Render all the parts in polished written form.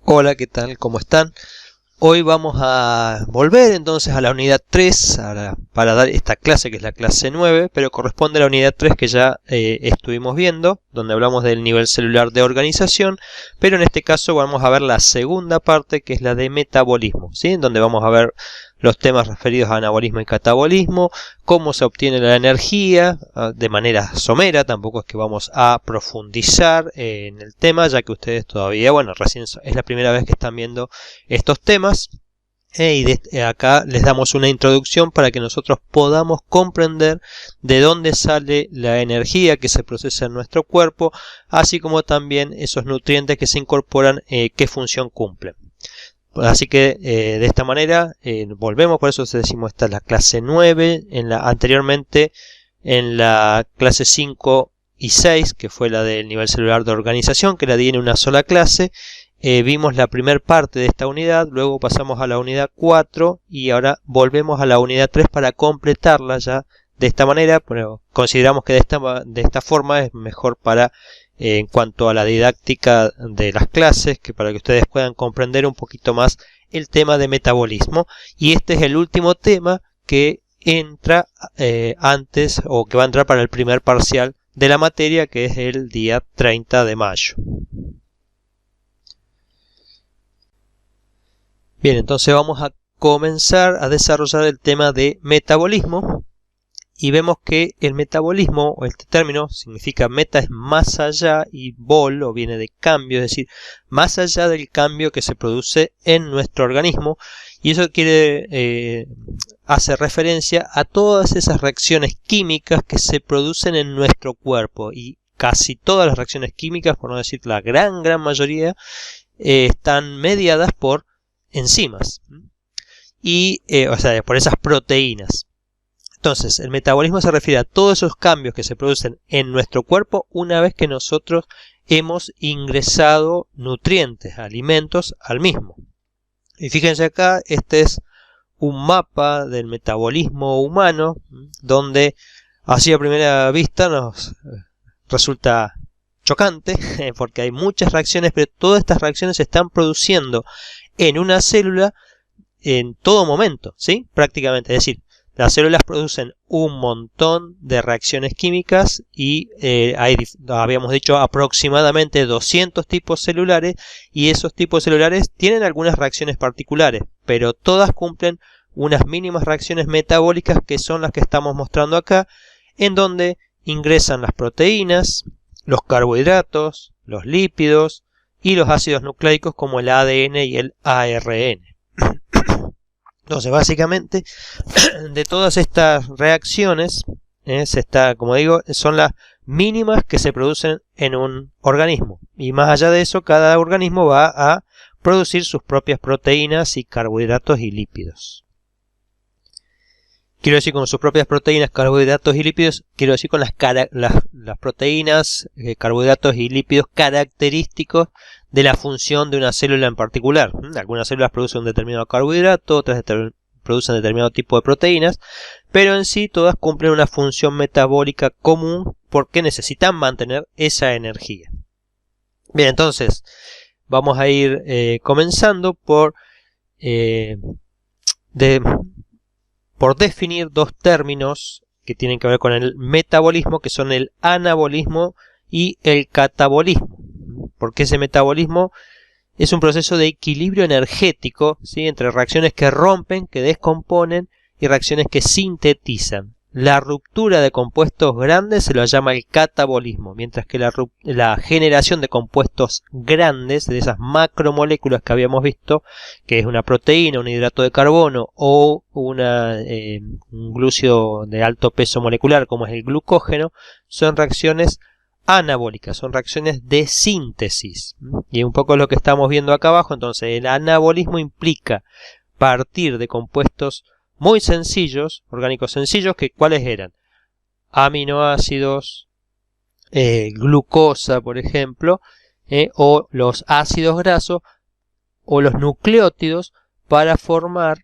Hola, ¿qué tal? ¿Cómo están? Hoy vamos a volver entonces a la unidad 3 para dar esta clase que es la clase 9, pero corresponde a la unidad 3 que ya estuvimos viendo, donde hablamos del nivel celular de organización, pero en este caso vamos a ver la segunda parte que es la de metabolismo, ¿sí? En donde vamos a ver los temas referidos a anabolismo y catabolismo, cómo se obtiene la energía de manera somera. Tampoco es que vamos a profundizar en el tema, ya que ustedes todavía, bueno, recién es la primera vez que están viendo estos temas. Y acá les damos una introducción para que nosotros podamos comprender de dónde sale la energía que se procesa en nuestro cuerpo, así como también esos nutrientes que se incorporan, qué función cumplen. Así que de esta manera volvemos, por eso decimos esta es la clase 9, anteriormente en la clase 5 y 6, que fue la del nivel celular de organización, que la di en una sola clase. Vimos la primera parte de esta unidad, luego pasamos a la unidad 4 y ahora volvemos a la unidad 3 para completarla ya de esta manera, pero consideramos que de esta forma es mejor para en cuanto a la didáctica de las clases, que para que ustedes puedan comprender un poquito más el tema de metabolismo. Y este es el último tema que entra antes, o que va a entrar para el primer parcial de la materia, que es el día 30 de mayo. Bien, entonces vamos a comenzar a desarrollar el tema de metabolismo. Y vemos que el metabolismo, o este término, significa meta es más allá y bol, o viene de cambio, es decir, más allá del cambio que se produce en nuestro organismo. Y eso hace referencia a todas esas reacciones químicas que se producen en nuestro cuerpo. Y casi todas las reacciones químicas, por no decir la gran mayoría, están mediadas por enzimas. O sea, por esas proteínas. Entonces, el metabolismo se refiere a todos esos cambios que se producen en nuestro cuerpo una vez que nosotros hemos ingresado nutrientes, alimentos al mismo. Y fíjense acá, este es un mapa del metabolismo humano, donde así a primera vista nos resulta chocante, porque hay muchas reacciones, pero todas estas reacciones se están produciendo en una célula en todo momento, ¿sí? Prácticamente, es decir, las células producen un montón de reacciones químicas y habíamos dicho aproximadamente 200 tipos celulares, y esos tipos celulares tienen algunas reacciones particulares, pero todas cumplen unas mínimas reacciones metabólicas que son las que estamos mostrando acá, en donde ingresan las proteínas, los carbohidratos, los lípidos y los ácidos nucleicos como el ADN y el ARN. Entonces, básicamente, de todas estas reacciones, como digo, son las mínimas que se producen en un organismo. Y más allá de eso, cada organismo va a producir sus propias proteínas y carbohidratos y lípidos. Quiero decir con sus propias proteínas, carbohidratos y lípidos, quiero decir con las proteínas, carbohidratos y lípidos característicos de la función de una célula en particular. Algunas células producen un determinado carbohidrato, otras producen determinado tipo de proteínas, pero en sí todas cumplen una función metabólica común porque necesitan mantener esa energía. Bien, entonces vamos a ir comenzando por definir dos términos que tienen que ver con el metabolismo, que son el anabolismo y el catabolismo. Porque ese metabolismo es un proceso de equilibrio energético, ¿sí?, entre reacciones que rompen, que descomponen, y reacciones que sintetizan. La ruptura de compuestos grandes se lo llama el catabolismo, mientras que la generación de compuestos grandes, de esas macromoléculas que habíamos visto, que es una proteína, un hidrato de carbono o un glúcido de alto peso molecular como es el glucógeno, son reacciones anabólicas, son reacciones de síntesis. Y un poco lo que estamos viendo acá abajo. Entonces, el anabolismo implica partir de compuestos muy sencillos, orgánicos sencillos, que ¿cuáles eran? Aminoácidos, glucosa, por ejemplo, o los ácidos grasos, o los nucleótidos, para formar,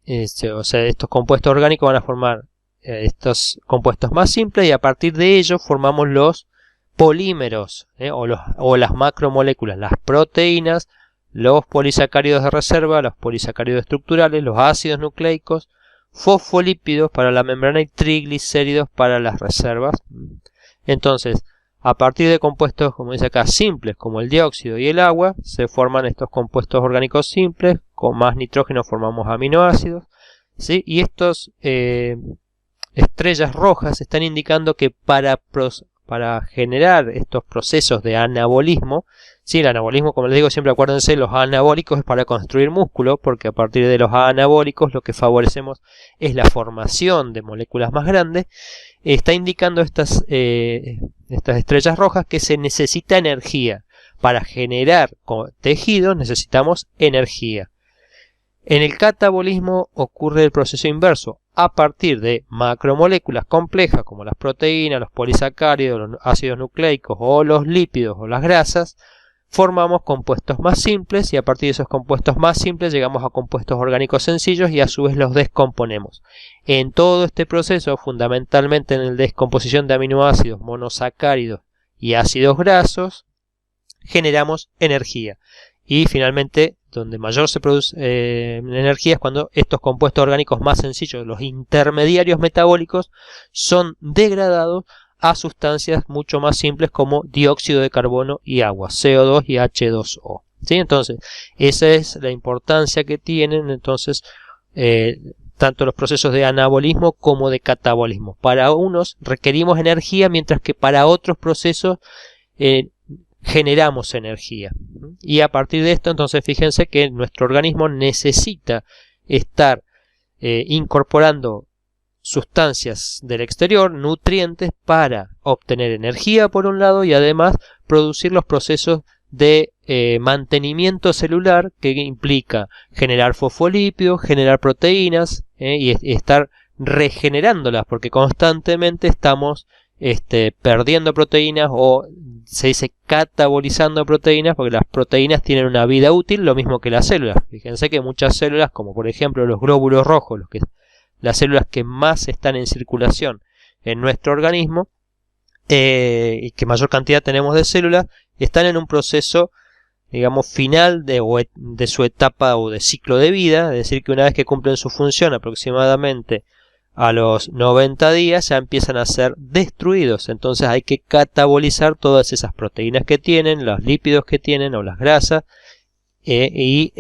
o sea, estos compuestos orgánicos van a formar estos compuestos más simples, y a partir de ellos formamos los polímeros, o las macromoléculas, las proteínas los polisacáridos de reserva, los polisacáridos estructurales, los ácidos nucleicos, fosfolípidos para la membrana y triglicéridos para las reservas. Entonces, a partir de compuestos, como dice acá, simples como el dióxido y el agua, se forman estos compuestos orgánicos simples. Con más nitrógeno formamos aminoácidos, ¿sí? Y estos estrellas rojas están indicando que para generar estos procesos de anabolismo, ¿sí? El anabolismo, como les digo siempre, acuérdense, los anabólicos es para construir músculo, porque a partir de los anabólicos lo que favorecemos es la formación de moléculas más grandes. Está indicando estas estrellas rojas que se necesita energía. Para generar tejidos necesitamos energía. En el catabolismo ocurre el proceso inverso. A partir de macromoléculas complejas como las proteínas, los polisacáridos, los ácidos nucleicos o los lípidos o las grasas, formamos compuestos más simples y a partir de esos compuestos más simples llegamos a compuestos orgánicos sencillos y a su vez los descomponemos. En todo este proceso, fundamentalmente en la descomposición de aminoácidos, monosacáridos y ácidos grasos, generamos energía. Y finalmente, donde mayor se produce energía es cuando estos compuestos orgánicos más sencillos, los intermediarios metabólicos, son degradados a sustancias mucho más simples como dióxido de carbono y agua, CO2 y H2O. ¿Sí? Entonces, esa es la importancia que tienen entonces tanto los procesos de anabolismo como de catabolismo. Para unos requerimos energía, mientras que para otros procesos generamos energía. Y a partir de esto, entonces, fíjense que nuestro organismo necesita estar incorporando sustancias del exterior, nutrientes, para obtener energía por un lado y además producir los procesos de mantenimiento celular, que implica generar fosfolípidos, generar proteínas y estar regenerándolas, porque constantemente estamos perdiendo proteínas, o se dice catabolizando proteínas, porque las proteínas tienen una vida útil, lo mismo que las células. Fíjense que muchas células, como por ejemplo los glóbulos rojos, las células que más están en circulación en nuestro organismo, y que mayor cantidad tenemos de células, están en un proceso, digamos, final de su etapa o de ciclo de vida, es decir, que una vez que cumplen su función aproximadamente a los 90 días ya empiezan a ser destruidos. Entonces hay que catabolizar todas esas proteínas que tienen, los lípidos que tienen o las grasas, y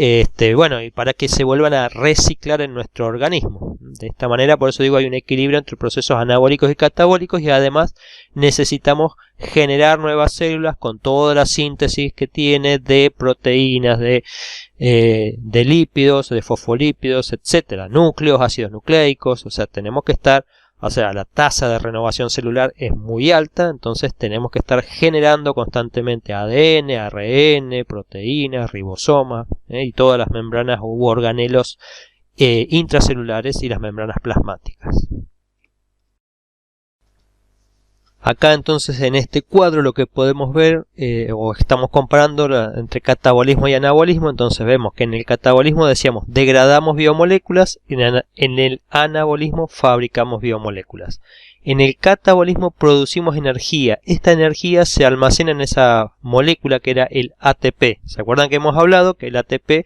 para que se vuelvan a reciclar en nuestro organismo. De esta manera, por eso digo, hay un equilibrio entre procesos anabólicos y catabólicos, y además necesitamos generar nuevas células con toda la síntesis que tiene de proteínas, de lípidos, de fosfolípidos, etcétera, núcleos, ácidos nucleicos. O sea, tenemos que estar, la tasa de renovación celular es muy alta, entonces tenemos que estar generando constantemente ADN, ARN, proteínas, ribosomas, y todas las membranas u organelos intracelulares y las membranas plasmáticas. Acá entonces en este cuadro lo que podemos ver, o estamos comparando entre catabolismo y anabolismo. Entonces vemos que en el catabolismo decíamos degradamos biomoléculas, y en el anabolismo fabricamos biomoléculas. En el catabolismo producimos energía. Esta energía se almacena en esa molécula que era el ATP. ¿Se acuerdan que hemos hablado que el ATP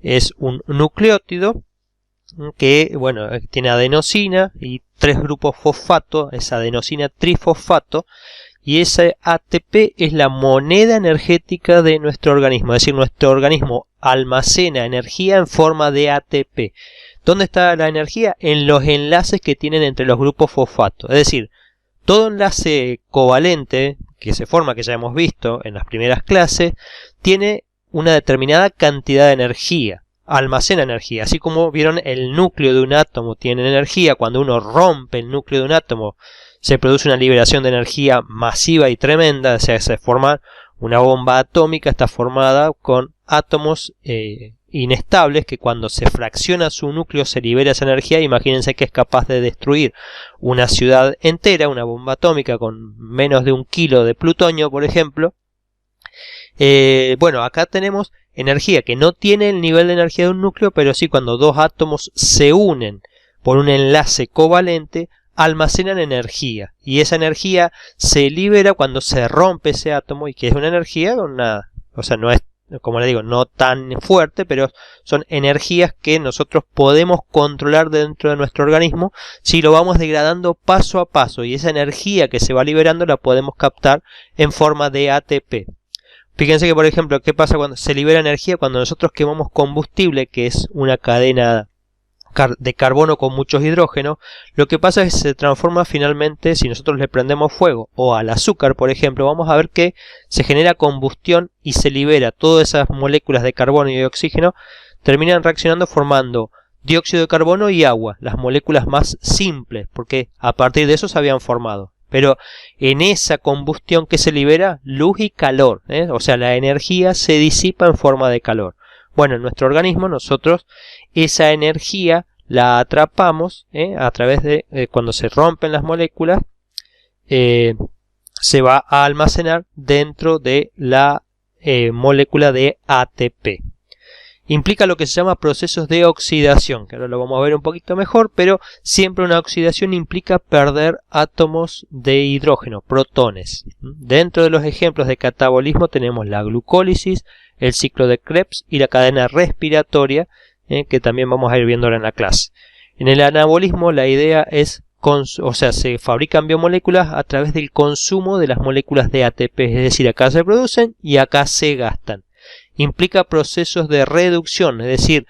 es un nucleótido que, tiene adenosina y 3 grupos fosfato, es adenosina trifosfato, y ese ATP es la moneda energética de nuestro organismo. Es decir, nuestro organismo almacena energía en forma de ATP. ¿Dónde está la energía? En los enlaces que tienen entre los grupos fosfato. Es decir, todo enlace covalente que se forma, que ya hemos visto en las primeras clases, tiene una determinada cantidad de energía. Almacena energía, así como vieron el núcleo de un átomo tiene energía. Cuando uno rompe el núcleo de un átomo se produce una liberación de energía masiva y tremenda, o sea, se forma una bomba atómica. Está formada con átomos inestables que cuando se fracciona su núcleo se libera esa energía. Imagínense que es capaz de destruir una ciudad entera, una bomba atómica con menos de 1 kilo de plutonio, por ejemplo. Acá tenemos energía que no tiene el nivel de energía de un núcleo, pero sí cuando dos átomos se unen por un enlace covalente, almacenan energía, y esa energía se libera cuando se rompe ese átomo, y que es una energía con nada. O sea, no es como les digo, no tan fuerte, pero son energías que nosotros podemos controlar dentro de nuestro organismo si lo vamos degradando paso a paso, y esa energía que se va liberando la podemos captar en forma de ATP. Fíjense que, por ejemplo, ¿qué pasa cuando se libera energía? Cuando nosotros quemamos combustible, que es una cadena de carbono con muchos hidrógenos, lo que pasa es que se transforma finalmente, si nosotros le prendemos fuego o al azúcar, por ejemplo, vamos a ver que se genera combustión y se libera todas esas moléculas de carbono y de oxígeno, terminan reaccionando formando dióxido de carbono y agua, las moléculas más simples, porque a partir de eso se habían formado. Pero en esa combustión que se libera, luz y calor, o sea, la energía se disipa en forma de calor. Bueno, en nuestro organismo nosotros esa energía la atrapamos a través de cuando se rompen las moléculas, se va a almacenar dentro de la molécula de ATP. Implica lo que se llama procesos de oxidación, que ahora lo vamos a ver un poquito mejor, pero siempre una oxidación implica perder átomos de hidrógeno, protones. Dentro de los ejemplos de catabolismo tenemos la glucólisis, el ciclo de Krebs y la cadena respiratoria, que también vamos a ir viendo ahora en la clase. En el anabolismo la idea es, se fabrican biomoléculas a través del consumo de las moléculas de ATP, es decir, acá se producen y acá se gastan. Implica procesos de reducción, es decir,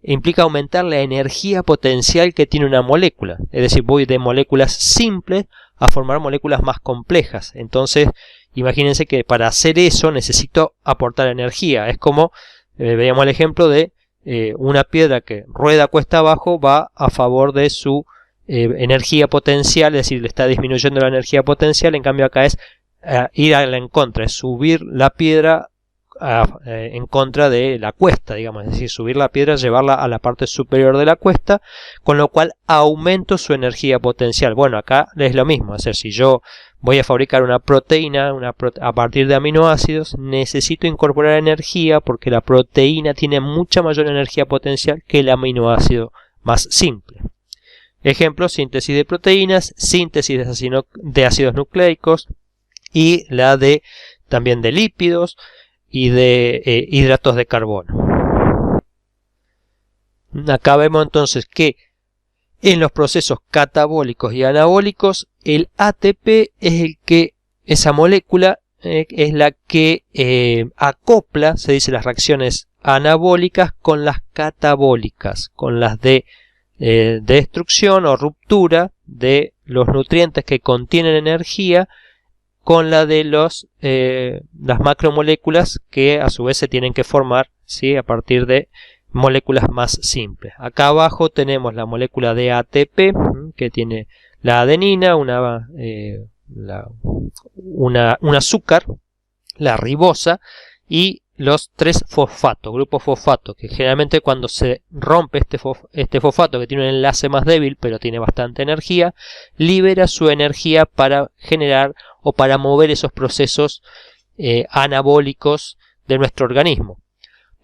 implica aumentar la energía potencial que tiene una molécula. Es decir, voy de moléculas simples a formar moléculas más complejas. Entonces, imagínense que para hacer eso necesito aportar energía. Es como, veamos el ejemplo de una piedra que rueda cuesta abajo, va a favor de su energía potencial, es decir, le está disminuyendo la energía potencial. En cambio acá es ir a la en contra, es subir la piedra en contra de la cuesta, digamos, es decir, subir la piedra, llevarla a la parte superior de la cuesta, con lo cual aumento su energía potencial. Bueno, acá es lo mismo, es decir, si yo voy a fabricar una proteína a partir de aminoácidos, necesito incorporar energía porque la proteína tiene mucha mayor energía potencial que el aminoácido más simple. Ejemplo, síntesis de proteínas, síntesis de ácidos nucleicos y la de también de lípidos y de hidratos de carbono. Acá vemos entonces que en los procesos catabólicos y anabólicos el ATP es esa molécula es la que acopla, se dice, las reacciones anabólicas con las catabólicas, con las de destrucción o ruptura de los nutrientes que contienen energía, con la de las macromoléculas que a su vez se tienen que formar, ¿sí?, a partir de moléculas más simples. Acá abajo tenemos la molécula de ATP, que tiene la adenina, un azúcar, la ribosa y los 3 fosfatos, grupo fosfato, que generalmente cuando se rompe este fosfato, que tiene un enlace más débil pero tiene bastante energía, libera su energía para generar o para mover esos procesos anabólicos de nuestro organismo.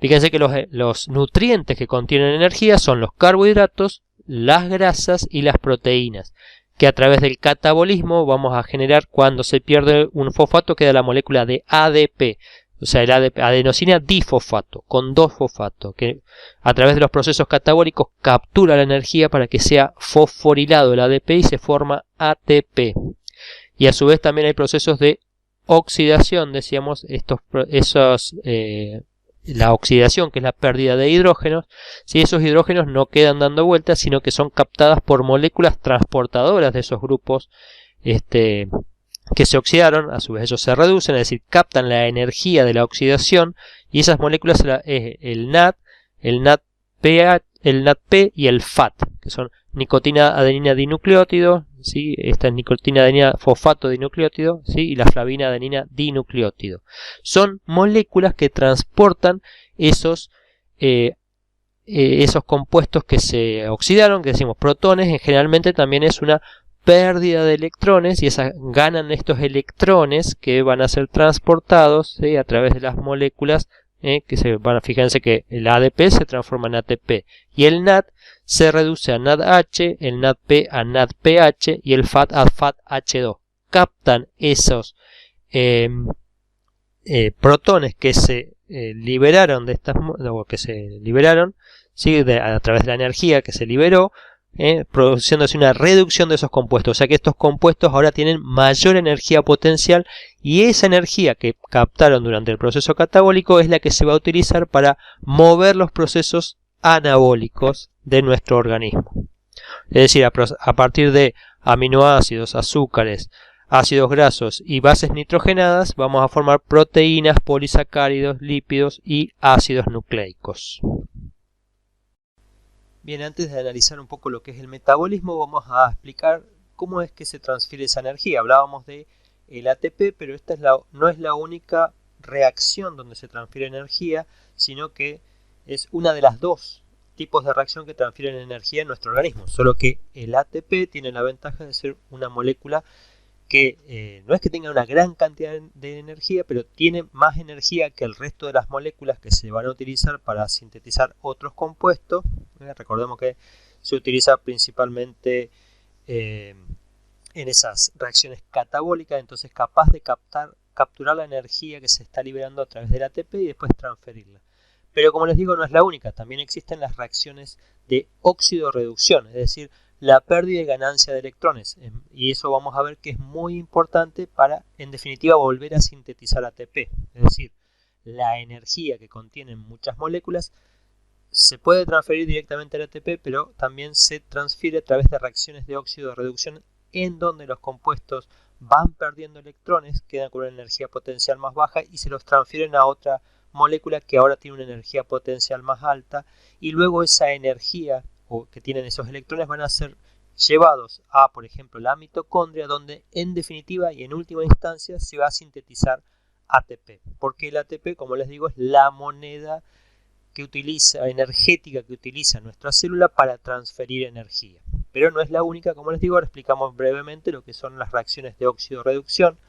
Fíjense que los nutrientes que contienen energía son los carbohidratos, las grasas y las proteínas, que a través del catabolismo vamos a generar. Cuando se pierde un fosfato queda la molécula de ADP, o sea, el adenosina difosfato, con 2 fosfatos, que a través de los procesos catabólicos captura la energía para que sea fosforilado el ADP y se forma ATP. Y a su vez también hay procesos de oxidación, decíamos, la oxidación, que es la pérdida de hidrógenos. Si esos hidrógenos no quedan dando vueltas, sino que son captadas por moléculas transportadoras de esos grupos que se oxidaron, a su vez ellos se reducen, es decir, captan la energía de la oxidación, y esas moléculas es el NAD, el NADP y el FAT, que son nicotina adenina dinucleótido, ¿sí? Esta es nicotina adenina fosfato dinucleótido, ¿sí? Y la flavina adenina dinucleótido. Son moléculas que transportan esos compuestos que se oxidaron, que decimos protones. Generalmente también es una pérdida de electrones, y ganan estos electrones que van a ser transportados, ¿sí?, a través de las moléculas fíjense que el ADP se transforma en ATP y el NAD se reduce a NADH, el NADP a NADPH y el FAT a FATH2. Captan esos protones que se liberaron de estas, o que se liberaron, ¿sí? A través de la energía que se liberó, produciéndose una reducción de esos compuestos. O sea que estos compuestos ahora tienen mayor energía potencial y esa energía que captaron durante el proceso catabólico es la que se va a utilizar para mover los procesos anabólicos de nuestro organismo. Es decir, a partir de aminoácidos, azúcares, ácidos grasos y bases nitrogenadas vamos a formar proteínas, polisacáridos, lípidos y ácidos nucleicos. Bien, antes de analizar un poco lo que es el metabolismo, vamos a explicar cómo es que se transfiere esa energía. Hablábamos de el ATP, pero esta no es la única reacción donde se transfiere energía, sino que es una de las dos tipos de reacción que transfieren energía en nuestro organismo. Solo que el ATP tiene la ventaja de ser una molécula que no es que tenga una gran cantidad de energía, pero tiene más energía que el resto de las moléculas que se van a utilizar para sintetizar otros compuestos. Recordemos que se utiliza principalmente en esas reacciones catabólicas, entonces capaz de capturar la energía que se está liberando a través del ATP y después transferirla. Pero como les digo, no es la única, también existen las reacciones de óxido-reducción, es decir, la pérdida y ganancia de electrones, y eso vamos a ver que es muy importante para, en definitiva, volver a sintetizar ATP, es decir, la energía que contienen muchas moléculas se puede transferir directamente al ATP, pero también se transfiere a través de reacciones de óxido-reducción en donde los compuestos van perdiendo electrones, quedan con una energía potencial más baja y se los transfieren a otra molécula que ahora tiene una energía potencial más alta, y luego esa energía que tienen esos electrones van a ser llevados a, por ejemplo, la mitocondria, donde en definitiva y en última instancia se va a sintetizar ATP, porque el ATP, como les digo, es la moneda energética que utiliza nuestra célula para transferir energía. Pero no es la única, como les digo, ahora explicamos brevemente lo que son las reacciones de óxido-reducción.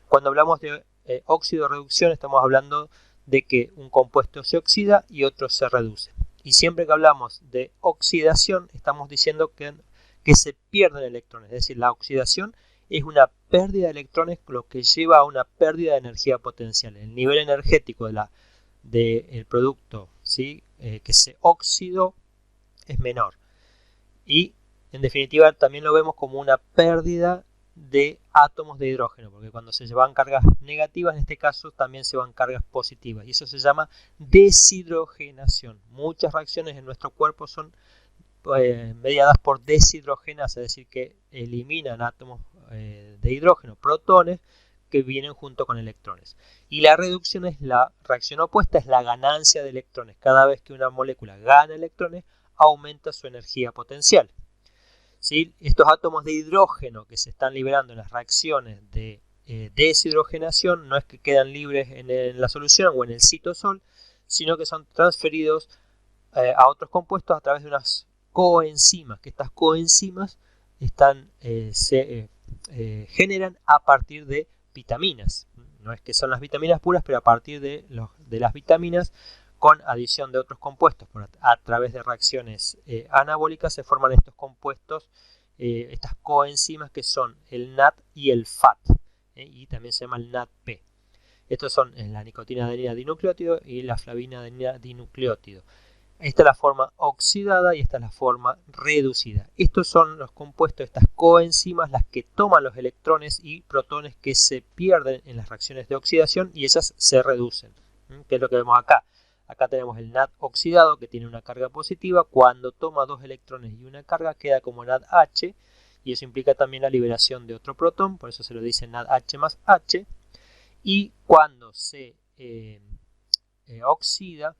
Cuando hablamos de óxido-reducción estamos hablando de que un compuesto se oxida y otro se reduce. Y siempre que hablamos de oxidación estamos diciendo que se pierden electrones, es decir, la oxidación es una pérdida de electrones, lo que lleva a una pérdida de energía potencial. El nivel energético del producto, ¿sí? Que se oxidó es menor. Y en definitiva también lo vemos como una pérdida de átomos de hidrógeno, porque cuando se llevan cargas negativas, en este caso también se van cargas positivas, y eso se llama deshidrogenación. Muchas reacciones en nuestro cuerpo son mediadas por deshidrogenasa, es decir, que eliminan átomos de hidrógeno, protones, que vienen junto con electrones. Y la reducción es la reacción opuesta, es la ganancia de electrones. Cada vez que una molécula gana electrones, aumenta su energía potencial. ¿Sí? Estos átomos de hidrógeno que se están liberando en las reacciones de deshidrogenación no es que quedan libres en la solución o en el citosol, sino que son transferidos a otros compuestos a través de unas coenzimas, que estas coenzimas se generan a partir de vitaminas. No es que son las vitaminas puras, pero a partir de las vitaminas, con adición de otros compuestos a través de reacciones anabólicas, se forman estos compuestos, estas coenzimas que son el NAD y el FAT, y también se llama el NADP. Estos son la nicotina adenina dinucleótido y la flavina adenina dinucleótido. Esta es la forma oxidada y esta es la forma reducida. Estos son los compuestos, estas coenzimas, las que toman los electrones y protones que se pierden en las reacciones de oxidación y esas se reducen. ¿Qué es lo que vemos acá? Acá tenemos el NAD oxidado que tiene una carga positiva. Cuando toma dos electrones y una carga queda como NADH, y eso implica también la liberación de otro protón, por eso se lo dice NADH más H. Y cuando se oxida,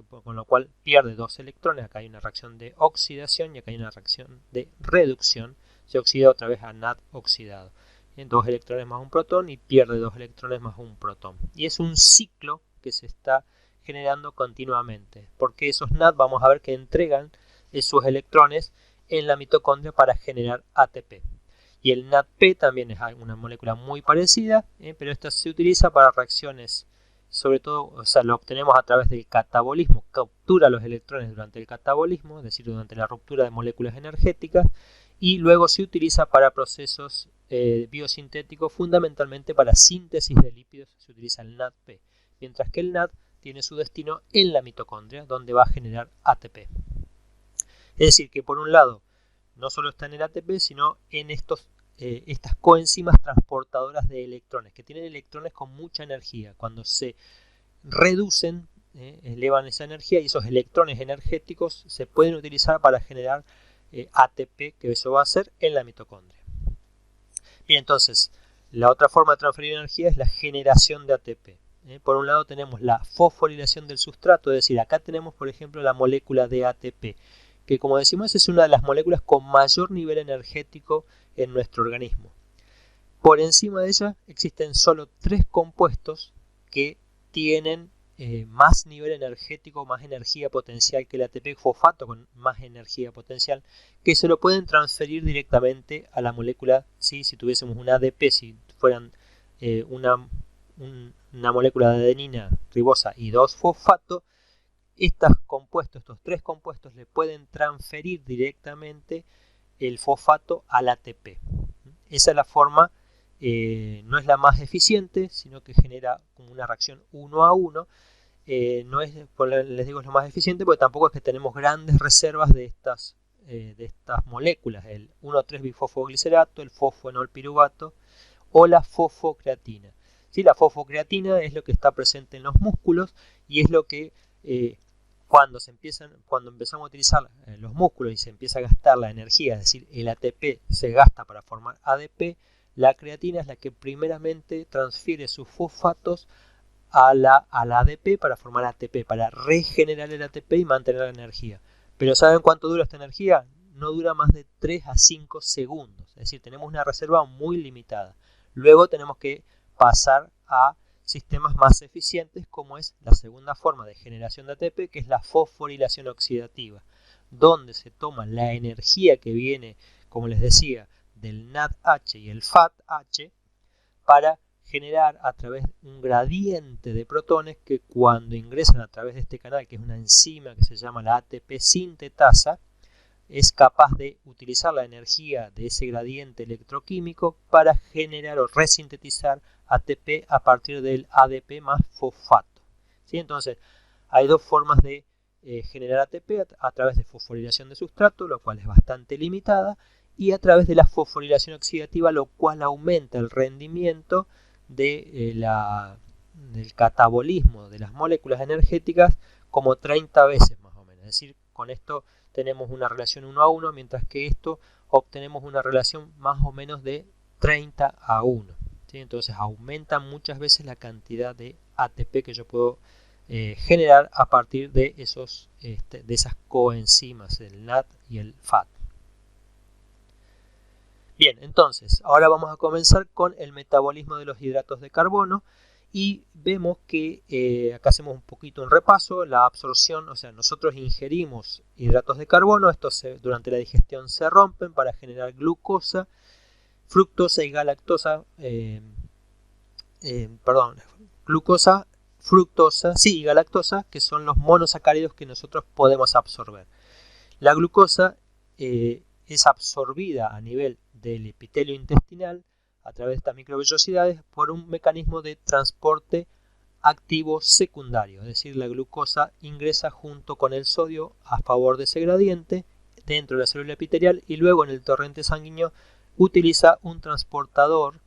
con lo cual pierde dos electrones, acá hay una reacción de oxidación y acá hay una reacción de reducción, se oxida otra vez a NAD oxidado. Dos electrones más un protón y pierde dos electrones más un protón. Y es un ciclo que se está generando continuamente, porque esos NAD vamos a ver que entregan sus electrones en la mitocondria para generar ATP. Y el NADP también es una molécula muy parecida, pero esta se utiliza para reacciones, sobre todo, o sea, lo obtenemos a través del catabolismo, captura los electrones durante el catabolismo, es decir, durante la ruptura de moléculas energéticas, y luego se utiliza para procesos biosintéticos, fundamentalmente para síntesis de lípidos, se utiliza el NADP. mientras que el NAD tiene su destino en la mitocondria, donde va a generar ATP. Es decir, que por un lado, no solo está en el ATP, sino en estas coenzimas transportadoras de electrones, que tienen electrones con mucha energía. Cuando se reducen, elevan esa energía, y esos electrones energéticos se pueden utilizar para generar ATP, que eso va a hacer en la mitocondria. Bien, entonces, la otra forma de transferir energía es la generación de ATP. Por un lado tenemos la fosforilación del sustrato, es decir, acá tenemos por ejemplo la molécula de ATP, que como decimos es una de las moléculas con mayor nivel energético en nuestro organismo. Por encima de ella existen solo 3 compuestos que tienen más nivel energético, más energía potencial que el ATP, fosfato con más energía potencial, que se lo pueden transferir directamente a la molécula. ¿Sí? Si tuviésemos un ADP, si fueran una molécula de adenina, ribosa y 2 fosfato, estos 3 compuestos le pueden transferir directamente el fosfato al ATP. Esa es la forma, no es la más eficiente, sino que genera como una reacción 1 a 1. No es, les digo, es lo más eficiente porque tampoco es que tenemos grandes reservas de estas moléculas, el 1,3-bifosfoglicerato, el fosfoenolpiruvato o la fosfocreatina. ¿Sí? La fosfocreatina es lo que está presente en los músculos y es lo que cuando empezamos a utilizar los músculos y se empieza a gastar la energía, es decir, el ATP se gasta para formar ADP, la creatina es la que primeramente transfiere sus fosfatos a la ADP para formar ATP, para regenerar el ATP y mantener la energía. Pero ¿saben cuánto dura esta energía? No dura más de 3 a 5 segundos, es decir, tenemos una reserva muy limitada. Luego tenemos que pasar a sistemas más eficientes, como es la segunda forma de generación de ATP, que es la fosforilación oxidativa, donde se toma la energía que viene, como les decía, del NADH y el FADH para generar a través de un gradiente de protones que cuando ingresan a través de este canal, que es una enzima que se llama la ATP sintetasa, es capaz de utilizar la energía de ese gradiente electroquímico para generar o resintetizar ATP a partir del ADP más fosfato. ¿Sí? Entonces, hay 2 formas de generar ATP, a través de fosforilación de sustrato, lo cual es bastante limitada, y a través de la fosforilación oxidativa, lo cual aumenta el rendimiento del catabolismo de las moléculas energéticas como 30 veces más o menos. Es decir, con esto tenemos una relación 1 a 1, mientras que esto obtenemos una relación más o menos de 30 a 1. ¿Sí? Entonces aumenta muchas veces la cantidad de ATP que yo puedo generar a partir de esas coenzimas, el NAD y el FAD. Bien, entonces, ahora vamos a comenzar con el metabolismo de los hidratos de carbono y vemos que acá hacemos un poquito un repaso, la absorción, o sea, nosotros ingerimos hidratos de carbono, estos durante la digestión se rompen para generar glucosa, fructosa y galactosa, glucosa, fructosa, y galactosa, que son los monosacáridos que nosotros podemos absorber. La glucosa es absorbida a nivel del epitelio intestinal a través de estas microvellosidades por un mecanismo de transporte activo secundario, es decir, la glucosa ingresa junto con el sodio a favor de ese gradiente dentro de la célula epitelial y luego en el torrente sanguíneo utiliza un transportador,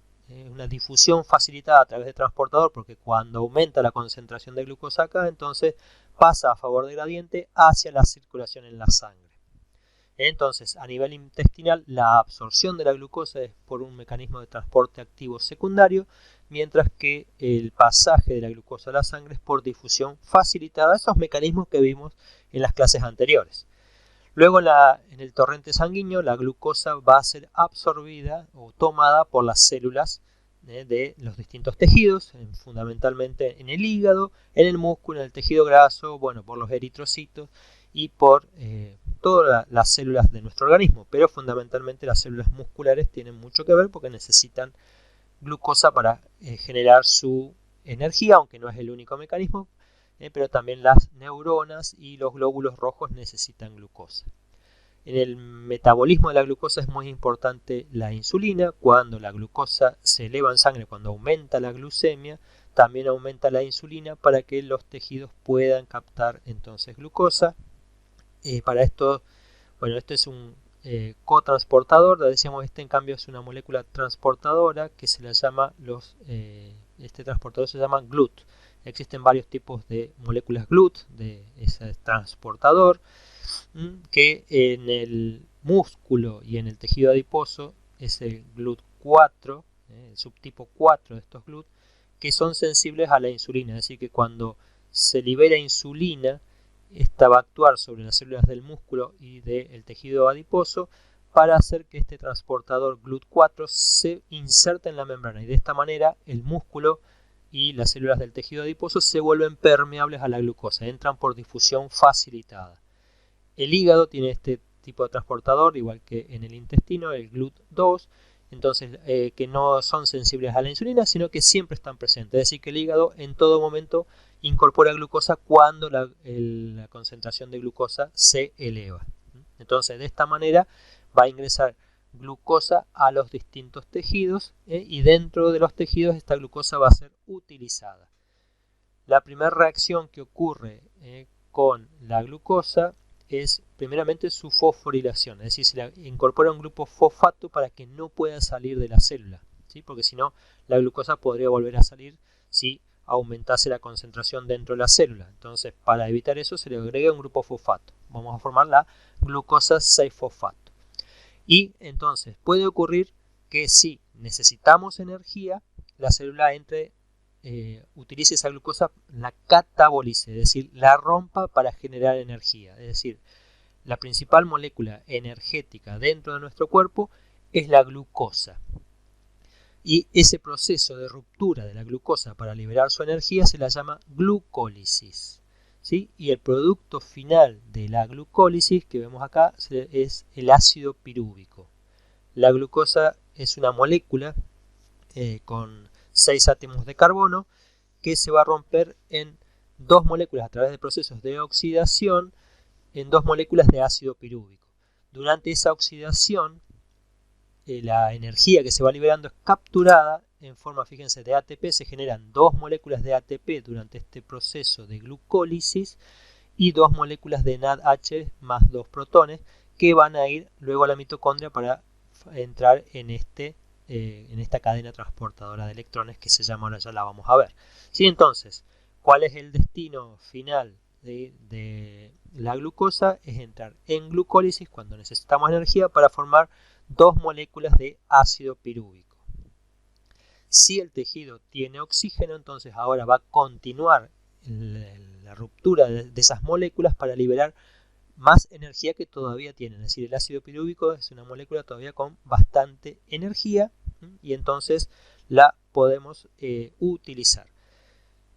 una difusión facilitada a través de transportador, porque cuando aumenta la concentración de glucosa acá, entonces pasa a favor del gradiente hacia la circulación en la sangre. Entonces, a nivel intestinal, la absorción de la glucosa es por un mecanismo de transporte activo secundario, mientras que el pasaje de la glucosa a la sangre es por difusión facilitada, esos mecanismos que vimos en las clases anteriores. Luego, en el torrente sanguíneo, la glucosa va a ser absorbida o tomada por las células de los distintos tejidos, fundamentalmente en el hígado, en el músculo, en el tejido graso, bueno, por los eritrocitos y por todas las células de nuestro organismo, pero fundamentalmente las células musculares tienen mucho que ver porque necesitan glucosa para generar su energía, aunque no es el único mecanismo, pero también las neuronas y los glóbulos rojos necesitan glucosa. En el metabolismo de la glucosa es muy importante la insulina. Cuando la glucosa se eleva en sangre, cuando aumenta la glucemia, también aumenta la insulina para que los tejidos puedan captar entonces glucosa. Para esto, bueno, este es un cotransportador, decíamos, este en cambio es una molécula transportadora que se la llama este transportador se llama GLUT. Existen varios tipos de moléculas GLUT de ese transportador, que en el músculo y en el tejido adiposo es el GLUT4, el subtipo 4 de estos GLUT, que son sensibles a la insulina, es decir, que cuando se libera insulina, esta va a actuar sobre las células del músculo y del tejido adiposo para hacer que este transportador GLUT4 se inserte en la membrana, y de esta manera el músculo y las células del tejido adiposo se vuelven permeables a la glucosa, entran por difusión facilitada. El hígado tiene este tipo de transportador, igual que en el intestino, el GLUT2, entonces que no son sensibles a la insulina, sino que siempre están presentes. Es decir, que el hígado en todo momento incorpora glucosa cuando la concentración de glucosa se eleva. Entonces, de esta manera va a ingresar glucosa a los distintos tejidos, y dentro de los tejidos esta glucosa va a ser utilizada. La primera reacción que ocurre con la glucosa es primeramente su fosforilación, es decir, se le incorpora un grupo fosfato para que no pueda salir de la célula, ¿sí? Porque si no, la glucosa podría volver a salir si aumentase la concentración dentro de la célula. Entonces, para evitar eso, se le agrega un grupo fosfato. Vamos a formar la glucosa 6-fosfato. Y entonces puede ocurrir que si necesitamos energía, la célula utilice esa glucosa, la catabolice, es decir, la rompa para generar energía. Es decir, la principal molécula energética dentro de nuestro cuerpo es la glucosa. Y ese proceso de ruptura de la glucosa para liberar su energía se la llama glucólisis, ¿sí? Y el producto final de la glucólisis que vemos acá es el ácido pirúvico. La glucosa es una molécula con 6 átomos de carbono que se va a romper en dos moléculas a través de procesos de oxidación, en dos moléculas de ácido pirúvico. Durante esa oxidación, la energía que se va liberando es capturada en forma, fíjense, de ATP. Se generan dos moléculas de ATP durante este proceso de glucólisis y dos moléculas de NADH más dos protones que van a ir luego a la mitocondria para entrar en esta cadena transportadora de electrones que se llama, ahora ya la vamos a ver. ¿Sí? Entonces, ¿cuál es el destino final de la glucosa? Es entrar en glucólisis cuando necesitamos energía para formar dos moléculas de ácido pirúvico. Si el tejido tiene oxígeno, entonces ahora va a continuar la ruptura de esas moléculas para liberar más energía que todavía tienen. Es decir, el ácido pirúvico es una molécula todavía con bastante energía, y entonces la podemos utilizar.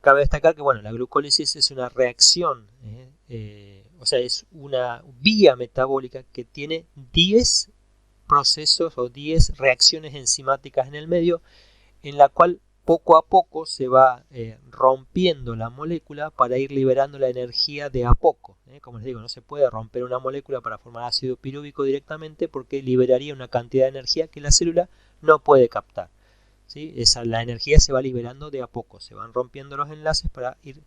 Cabe destacar que bueno, la glucólisis es una reacción, o sea, es una vía metabólica que tiene 10 procesos o 10 reacciones enzimáticas en el medio, en la cual poco a poco se va rompiendo la molécula para ir liberando la energía de a poco. Como les digo, no se puede romper una molécula para formar ácido pirúvico directamente porque liberaría una cantidad de energía que la célula no puede captar, ¿sí? La energía se va liberando de a poco, se van rompiendo los enlaces para ir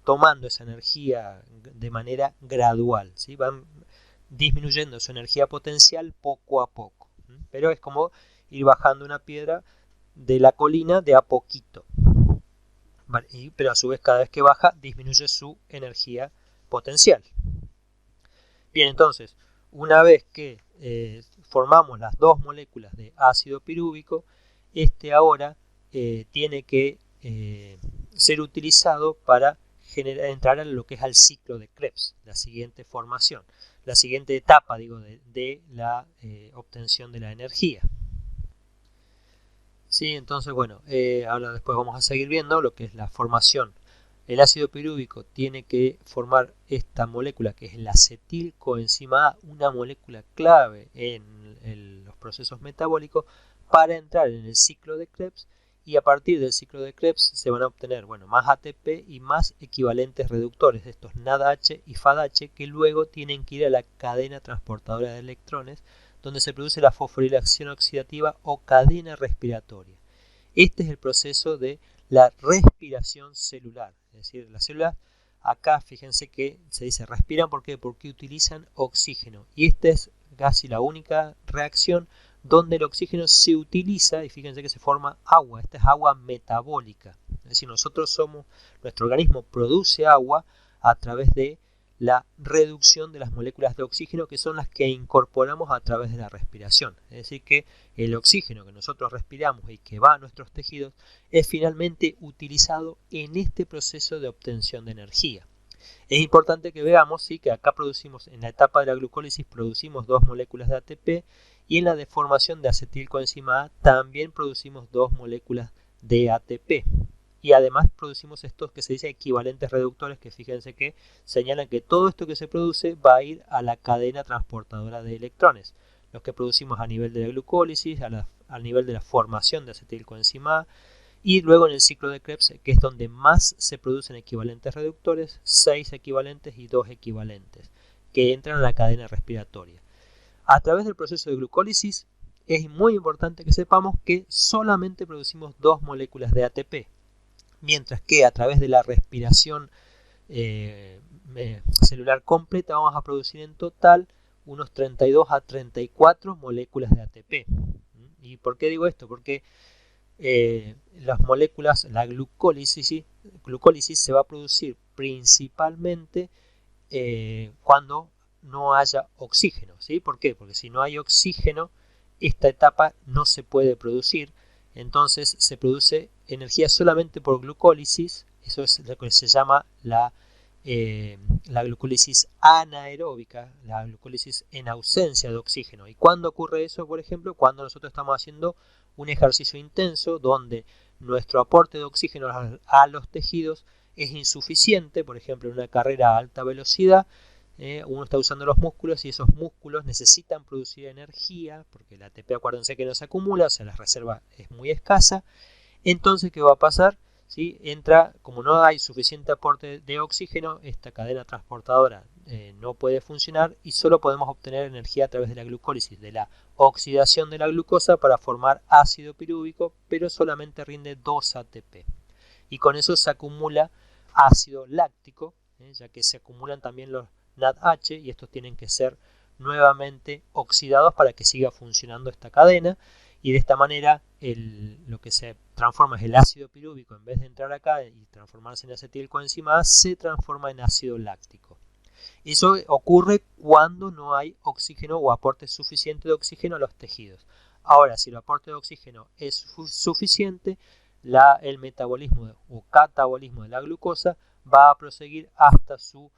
tomando esa energía de manera gradual, ¿sí? Van disminuyendo su energía potencial poco a poco, pero es como ir bajando una piedra de la colina de a poquito, ¿vale? Pero a su vez cada vez que baja disminuye su energía potencial. Bien, entonces una vez que formamos las dos moléculas de ácido pirúvico, este ahora tiene que ser utilizado para entrar en lo que es el ciclo de Krebs, la siguiente formación, la siguiente etapa, digo, de la obtención de la energía. Sí, entonces bueno, ahora después vamos a seguir viendo lo que es la formación. El ácido pirúvico tiene que formar esta molécula que es la acetilcoenzima A, una molécula clave en los procesos metabólicos para entrar en el ciclo de Krebs, y a partir del ciclo de Krebs se van a obtener más ATP y más equivalentes reductores de estos NADH y FADH que luego tienen que ir a la cadena transportadora de electrones donde se produce la fosforilación oxidativa o cadena respiratoria. Este es el proceso de la respiración celular. Es decir, las células acá, fíjense que se dice respiran, ¿por qué? Porque utilizan oxígeno. Y esta es casi la única reacción donde el oxígeno se utiliza, y fíjense que se forma agua. Esta es agua metabólica. Es decir, nuestro organismo produce agua a través de la reducción de las moléculas de oxígeno, que son las que incorporamos a través de la respiración. Es decir, que el oxígeno que nosotros respiramos y que va a nuestros tejidos es finalmente utilizado en este proceso de obtención de energía. Es importante que veamos, ¿sí?, que acá producimos, en la etapa de la glucólisis, producimos 2 moléculas de ATP, y en la deformación de acetilcoenzima A también producimos 2 moléculas de ATP. Y además producimos estos que se dicen equivalentes reductores, que fíjense que señalan que todo esto que se produce va a ir a la cadena transportadora de electrones. Los que producimos a nivel de la glucólisis, al nivel de la formación de acetilcoenzima A, y luego en el ciclo de Krebs, que es donde más se producen equivalentes reductores, 6 equivalentes y 2 equivalentes, que entran a la cadena respiratoria. A través del proceso de glucólisis es muy importante que sepamos que solamente producimos 2 moléculas de ATP, mientras que a través de la respiración celular completa vamos a producir en total unos 32 a 34 moléculas de ATP. ¿Y por qué digo esto? Porque las moléculas, la glucólisis se va a producir principalmente cuando no haya oxígeno, ¿sí? ¿Por qué? Porque si no hay oxígeno, esta etapa no se puede producir. Entonces se produce energía solamente por glucólisis. Eso es lo que se llama la glucólisis anaeróbica, la glucólisis en ausencia de oxígeno. ¿Y cuándo ocurre eso? Por ejemplo, cuando nosotros estamos haciendo un ejercicio intenso donde nuestro aporte de oxígeno a los tejidos es insuficiente. Por ejemplo, en una carrera a alta velocidad, uno está usando los músculos y esos músculos necesitan producir energía, porque el ATP, acuérdense que no se acumula, o sea, la reserva es muy escasa. Entonces, ¿qué va a pasar? ¿Sí? Como no hay suficiente aporte de oxígeno, esta cadena transportadora no puede funcionar y solo podemos obtener energía a través de la glucólisis, de la oxidación de la glucosa para formar ácido pirúvico, pero solamente rinde 2 ATP. Y con eso se acumula ácido láctico, ya que se acumulan también los NADH, y estos tienen que ser nuevamente oxidados para que siga funcionando esta cadena, y de esta manera lo que se transforma es el ácido pirúvico. En vez de entrar acá y transformarse en acetilcoenzima A, se transforma en ácido láctico. Eso ocurre cuando no hay oxígeno o aporte suficiente de oxígeno a los tejidos. Ahora, si el aporte de oxígeno es suficiente, el metabolismo o catabolismo de la glucosa va a proseguir hasta su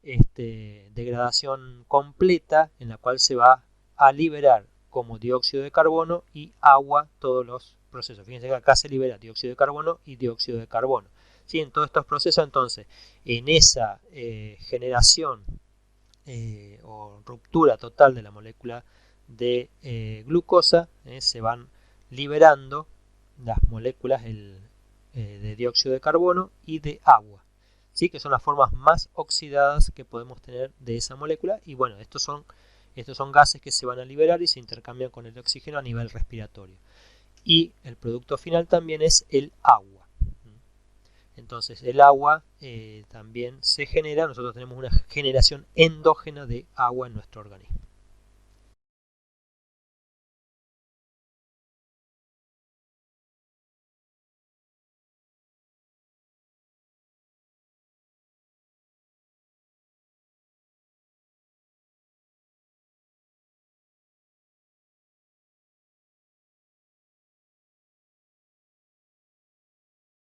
degradación completa, en la cual se va a liberar como dióxido de carbono y agua todos los procesos. Fíjense que acá se libera dióxido de carbono y dióxido de carbono. ¿Sí? En todos estos procesos, entonces, en esa generación o ruptura total de la molécula de glucosa, se van liberando las moléculas de dióxido de carbono y de agua, ¿sí? Que son las formas más oxidadas que podemos tener de esa molécula. Y bueno, estos son gases que se van a liberar y se intercambian con el oxígeno a nivel respiratorio. Y el producto final también es el agua. Entonces el agua también se genera, nosotros tenemos una generación endógena de agua en nuestro organismo.